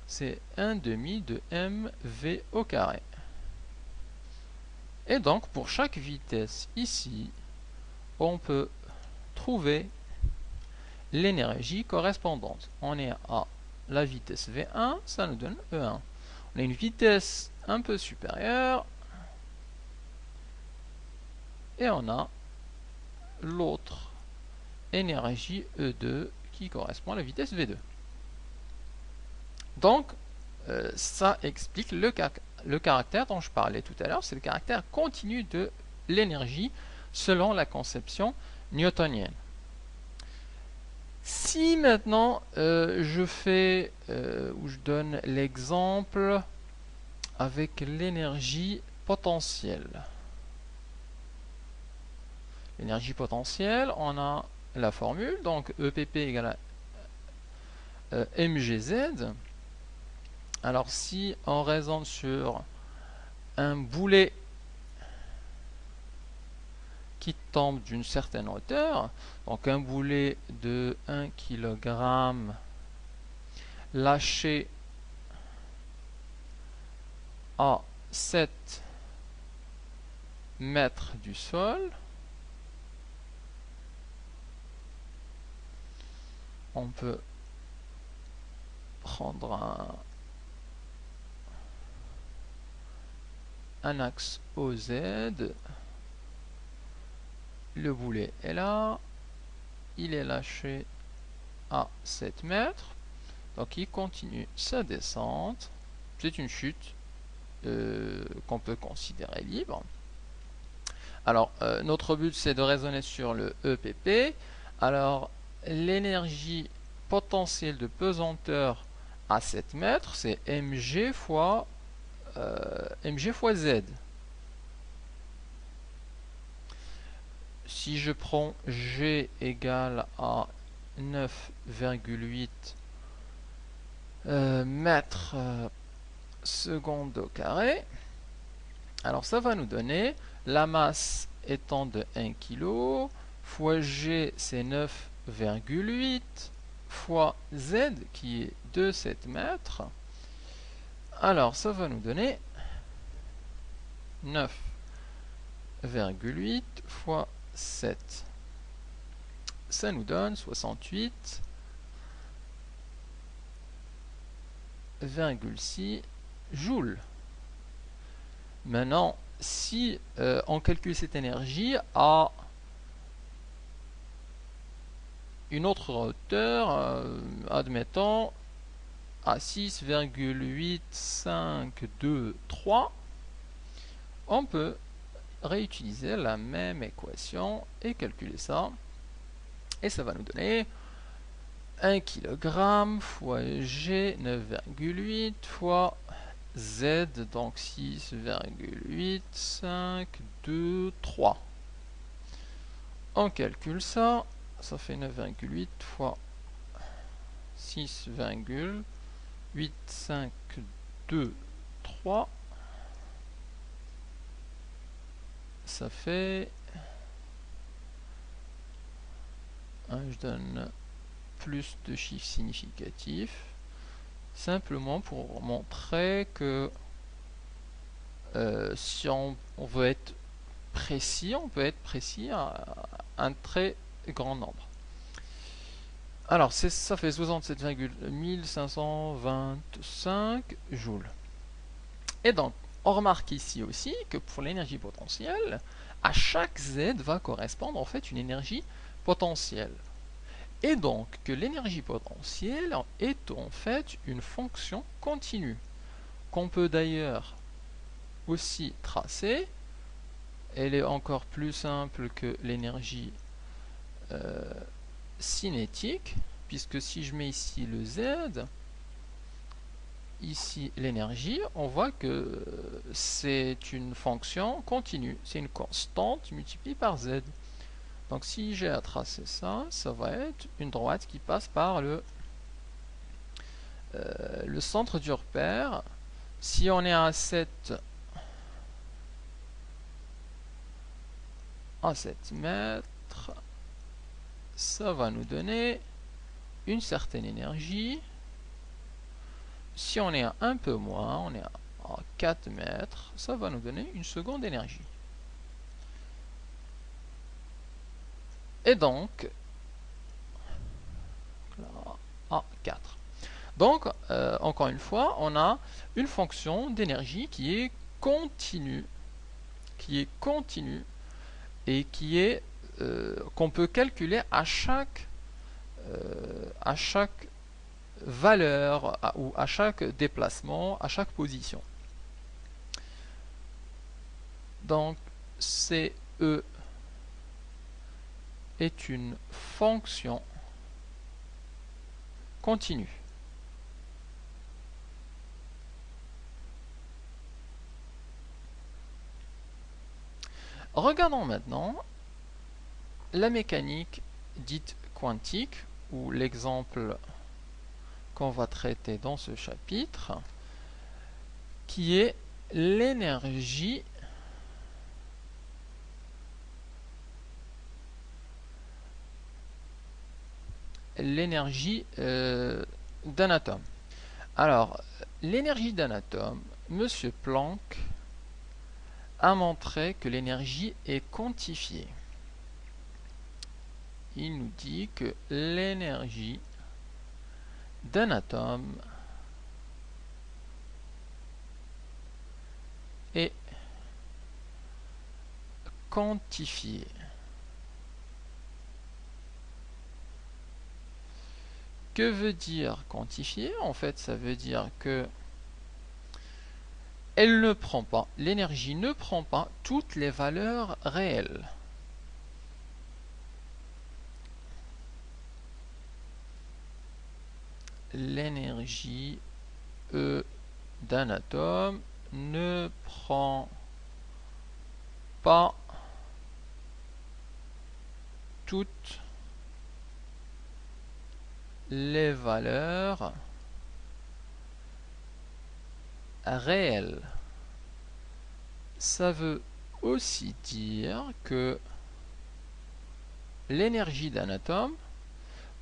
c'est 1 demi de mv au carré. Et donc, pour chaque vitesse ici, on peut trouver l'énergie correspondante. On est à la vitesse V1, ça nous donne E1. On a une vitesse un peu supérieure, et on a l'autre énergie E2 qui correspond à la vitesse V2. Donc, ça explique le caractère dont je parlais tout à l'heure, c'est le caractère continu de l'énergie selon la conception newtonienne. Si maintenant je fais ou je donne l'exemple avec l'énergie potentielle. L'énergie potentielle, on a la formule, donc EPP égale à mgz. Alors si on raisonne sur un boulet qui tombe d'une certaine hauteur, donc un boulet de 1 kg lâché à 7 mètres du sol, on peut prendre un axe OZ, le boulet est là, il est lâché à 7 mètres, donc il continue sa descente, c'est une chute qu'on peut considérer libre. Alors notre but c'est de raisonner sur le EPP. Alors l'énergie potentielle de pesanteur à 7 mètres c'est mg fois z. Si je prends g égale à 9,8 mètres secondes au carré, alors ça va nous donner la masse étant de 1 kg fois g c'est 9,8 fois z qui est de 7 mètres. Alors ça va nous donner 9,8 fois 7. Ça nous donne 68,6 joules. Maintenant, si on calcule cette énergie à une autre hauteur, admettons à 6,8523, on peut réutiliser la même équation et calculer ça. Et ça va nous donner 1 kg fois G 9,8 fois Z, donc 6,8523. On calcule ça, ça fait 9,8 fois 6,8523. Ça fait... je donne plus de chiffres significatifs, simplement pour montrer que si on veut être précis, on peut être précis à un très grand nombre. Alors ça fait 67,1525 joules. Et donc, on remarque ici aussi que pour l'énergie potentielle, à chaque Z va correspondre en fait une énergie potentielle. Et donc que l'énergie potentielle est en fait une fonction continue, qu'on peut d'ailleurs aussi tracer. Elle est encore plus simple que l'énergie cinétique, puisque si je mets ici le Z, ici l'énergie, on voit que c'est une fonction continue, c'est une constante multipliée par Z. Donc si j'ai à tracer ça, ça va être une droite qui passe par le centre du repère. Si on est à 7 mètres, ça va nous donner une certaine énergie si on est à un peu moins, on est à 4 mètres, ça va nous donner une seconde d'énergie. Et donc, à 4. Donc, encore une fois, on a une fonction d'énergie qui est continue, et qui est qu'on peut calculer à chaque valeur ou à chaque déplacement, à chaque position. Donc, CE est une fonction continue. Regardons maintenant la mécanique dite quantique, ou l'exemple qu'on va traiter dans ce chapitre, qui est l'énergie d'un atome. Alors, l'énergie d'un atome, M. Planck a montré que l'énergie est quantifiée. Il nous dit que l'énergie d'un atome est quantifiée. Que veut dire quantifier? En fait, ça veut dire que elle ne prend pas, l'énergie ne prend pas toutes les valeurs réelles. L'énergie E d'un atome ne prend pas toutes les valeurs réelles. Ça veut aussi dire que l'énergie d'un atome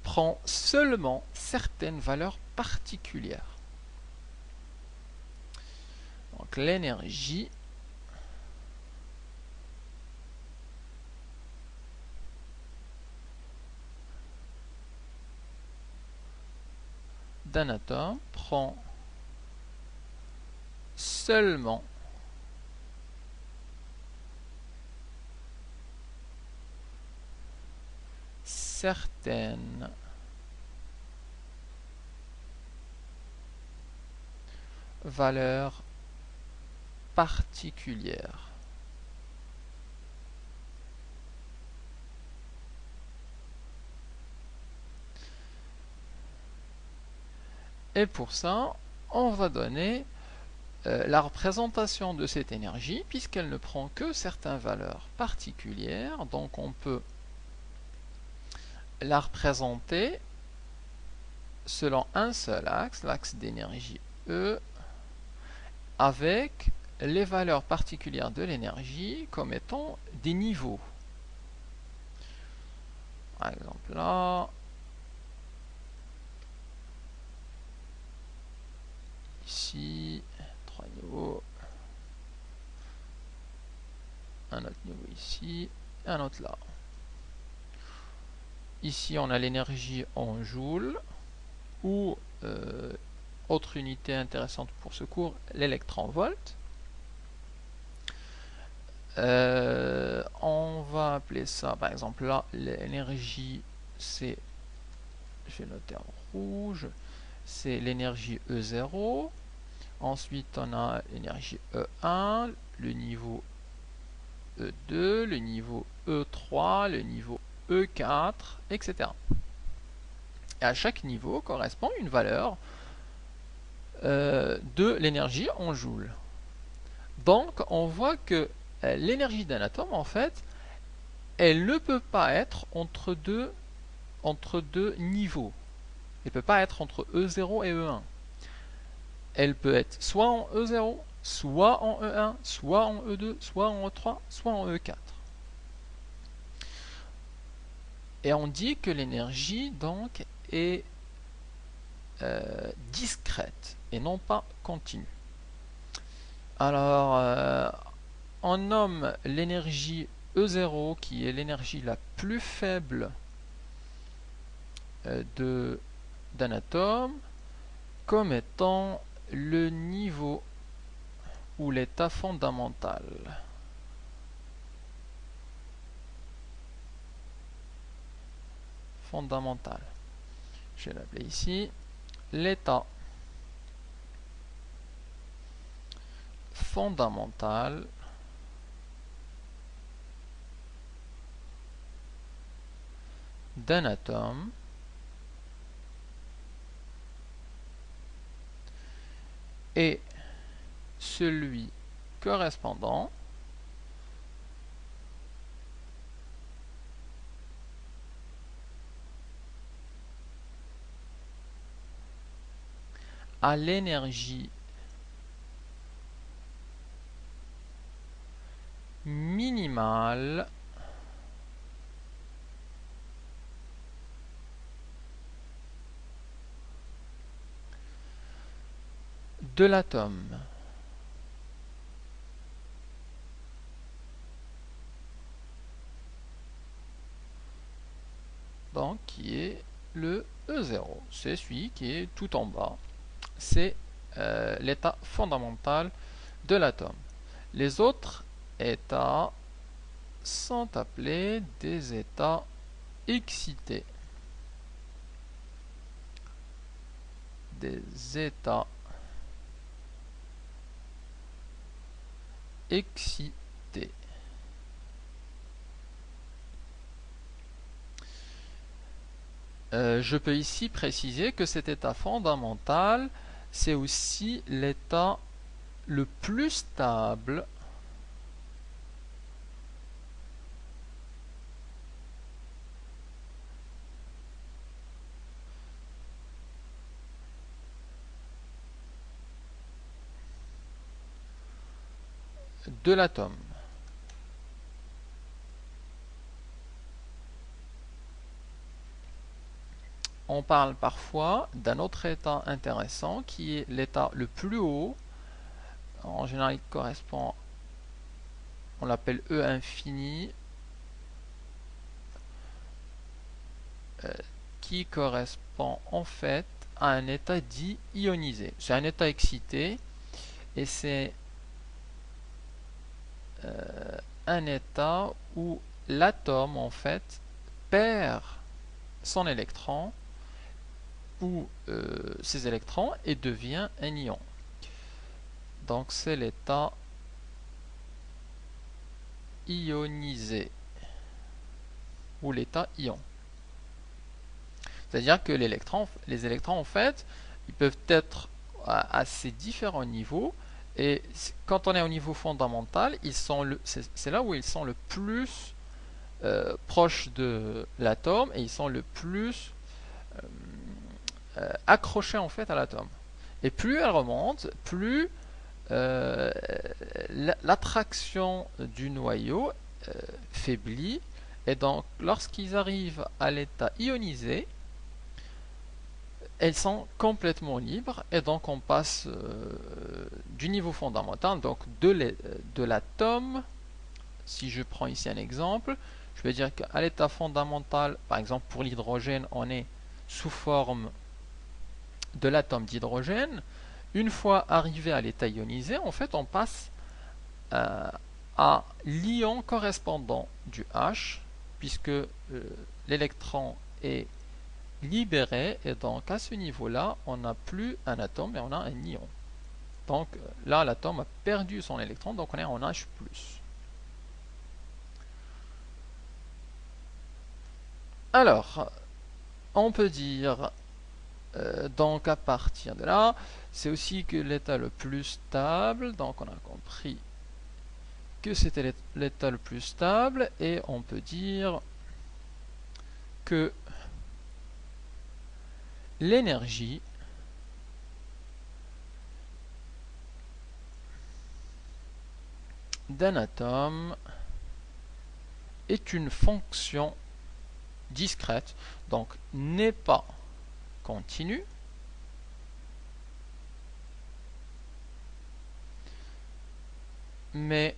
prend seulement certaines valeurs particulières. Donc l'énergie d'un atome prend seulement certaines valeurs particulières. Et pour ça, on va donner la représentation de cette énergie, puisqu'elle ne prend que certaines valeurs particulières. Donc on peut la représenter selon un seul axe, l'axe d'énergie E, avec les valeurs particulières de l'énergie comme étant des niveaux. Par exemple là, ici, 3 niveaux, un autre niveau ici, et un autre là. Ici on a l'énergie en joules, ou autre unité intéressante pour ce cours, l'électron-volt. On va appeler ça, par exemple là, l'énergie, c'est, je vais noter en rouge, c'est l'énergie E0. Ensuite, on a l'énergie E1, le niveau E2, le niveau E3, le niveau E4, etc. Et à chaque niveau correspond une valeur de l'énergie en joules. Donc, on voit que l'énergie d'un atome, en fait, elle ne peut pas être entre deux niveaux. Elle ne peut pas être entre E0 et E1. Elle peut être soit en E0, soit en E1, soit en E2, soit en E3, soit en E4. Et on dit que l'énergie, donc, est discrète et non pas continue. Alors, on nomme l'énergie E0, qui est l'énergie la plus faible d'un atome, comme étant le niveau ou l'état fondamental. Je vais l'appeler ici l'état fondamental d'un atome et celui correspondant à l'énergie minimale de l'atome. Donc, qui est le E0. C'est celui qui est tout en bas. C'est l'état fondamental de l'atome. Les autres états sont appelés des états excités. Des états excités. Je peux ici préciser que cet état fondamental, c'est aussi l'état le plus stable de l'atome. On parle parfois d'un autre état intéressant qui est l'état le plus haut. En général, il correspond, on l'appelle E infini, qui correspond en fait à un état dit ionisé. C'est un état excité et c'est un état où l'atome en fait perd son électron ou ses électrons et devient un ion. Donc c'est l'état ionisé ou l'état ion. C'est-à-dire que les électrons en fait, ils peuvent être à ces différents niveaux et quand on est au niveau fondamental, c'est là où ils sont le plus proches de l'atome et ils sont le plus accrochés en fait à l'atome. Et plus elle remonte, plus l'attraction du noyau faiblit et donc lorsqu'ils arrivent à l'état ionisé, elles sont complètement libres et donc on passe du niveau fondamental, donc de l'atome. Si je prends ici un exemple, je vais dire qu'à l'état fondamental, par exemple pour l'hydrogène, on est sous forme de l'atome d'hydrogène. Une fois arrivé à l'état ionisé, en fait, on passe à l'ion correspondant du H, puisque l'électron est libéré, et donc à ce niveau-là, on n'a plus un atome, mais on a un ion. Donc là, l'atome a perdu son électron, donc on est en H+. Alors, on peut dire, donc à partir de là, c'est aussi que l'état le plus stable, donc on a compris que c'était l'état le plus stable, et on peut dire que l'énergie d'un atome est une fonction discrète, donc n'est pas continue, mais